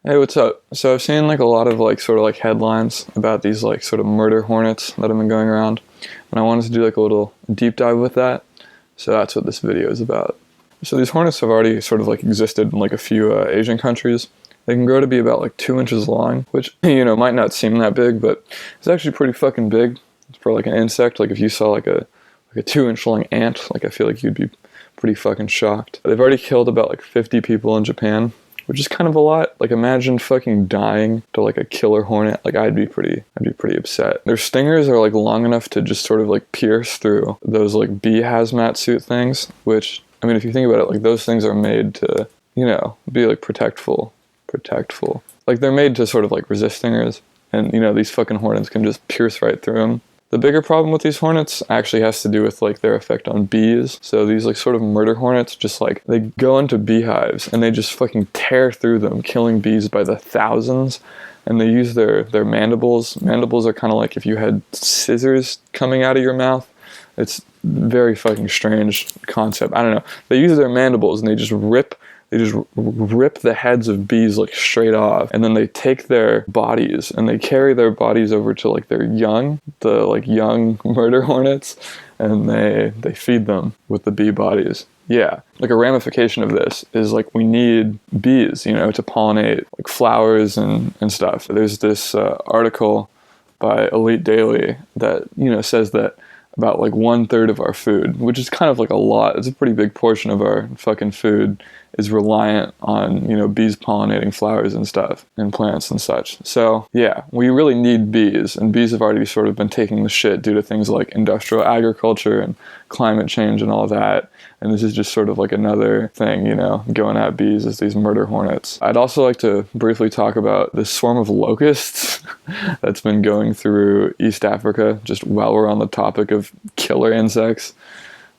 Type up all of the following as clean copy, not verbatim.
Hey, what's up? So I've seen like a lot of like sort of like headlines about these like sort of murder hornets that have been going around, and I wanted to do like a little deep dive with that. So that's what this video is about. So these hornets have already sort of like existed in like a few Asian countries. They can grow to be about like 2 inches long, which might not seem that big, but it's actually pretty fucking big for like an insect. Like if you saw like a 2 inch long ant, like I feel like you'd be pretty fucking shocked. They've already killed about like 50 people in Japan, which is kind of a lot. Like imagine fucking dying to like a killer hornet. Like I'd be pretty upset. Their stingers are like long enough to just sort of like pierce through those like bee hazmat suit things, which, I mean, if you think about it, like those things are made to, be like protectful. Like they're made to sort of like resist stingers, and these fucking hornets can just pierce right through them. The bigger problem with these hornets actually has to do with like their effect on bees. So these like sort of murder hornets, just like they go into beehives and they just fucking tear through them, killing bees by the thousands. And they use their mandibles. Mandibles are kind of like if you had scissors coming out of your mouth. It's very fucking strange concept. I don't know. They use their mandibles and they just rip the heads of bees like straight off, and then they take their bodies and they carry their bodies over to like the young murder hornets, and they feed them with the bee bodies. Yeah, like a ramification of this is like we need bees, to pollinate like flowers and stuff. There's this article by Elite Daily that says that about like 1/3 of our food, which is kind of like a lot. It's a pretty big portion of our fucking food is reliant on, bees pollinating flowers and stuff and plants and such. So yeah, we really need bees, and bees have already sort of been taking the shit due to things like industrial agriculture and climate change and all that. And this is just sort of like another thing, going at bees is these murder hornets. I'd also like to briefly talk about this swarm of locusts that's been going through East Africa, just while we're on the topic of killer insects.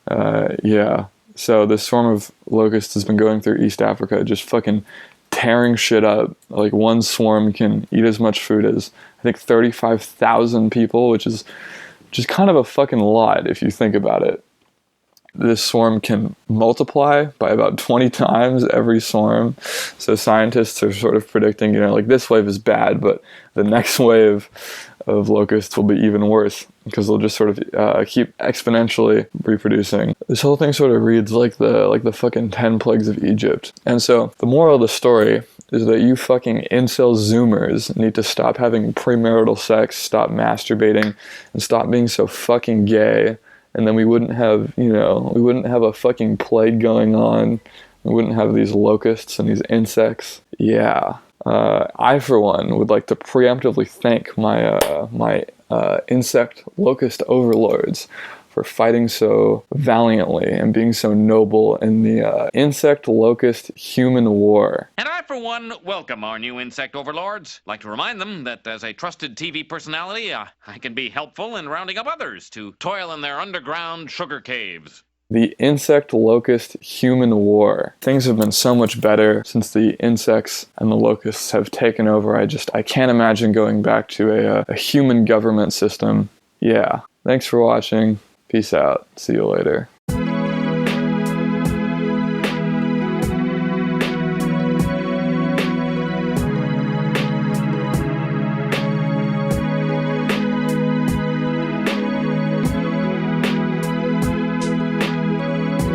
Yeah. So this swarm of locusts has been going through East Africa, just fucking tearing shit up. Like one swarm can eat as much food as, I think, 35,000 people, which is just kind of a fucking lot if you think about it. This swarm can multiply by about 20 times every swarm. So scientists are sort of predicting, like this wave is bad, but the next wave of locusts will be even worse because they'll just sort of keep exponentially reproducing. This whole thing sort of reads like the fucking 10 plagues of Egypt. And so the moral of the story is that you fucking incel zoomers need to stop having premarital sex, stop masturbating, and stop being so fucking gay. And then we wouldn't have a fucking plague going on. We wouldn't have these locusts and these insects. Yeah. I, for one, would like to preemptively thank my insect locust overlords for fighting so valiantly and being so noble in the insect locust human war. And I, for one, welcome our new insect overlords. Like to remind them that as a trusted TV personality, I can be helpful in rounding up others to toil in their underground sugar caves. The insect locust human war. Things have been so much better since the insects and the locusts have taken over. I can't imagine going back to a human government system. Yeah. Thanks for watching. Peace out. See you later.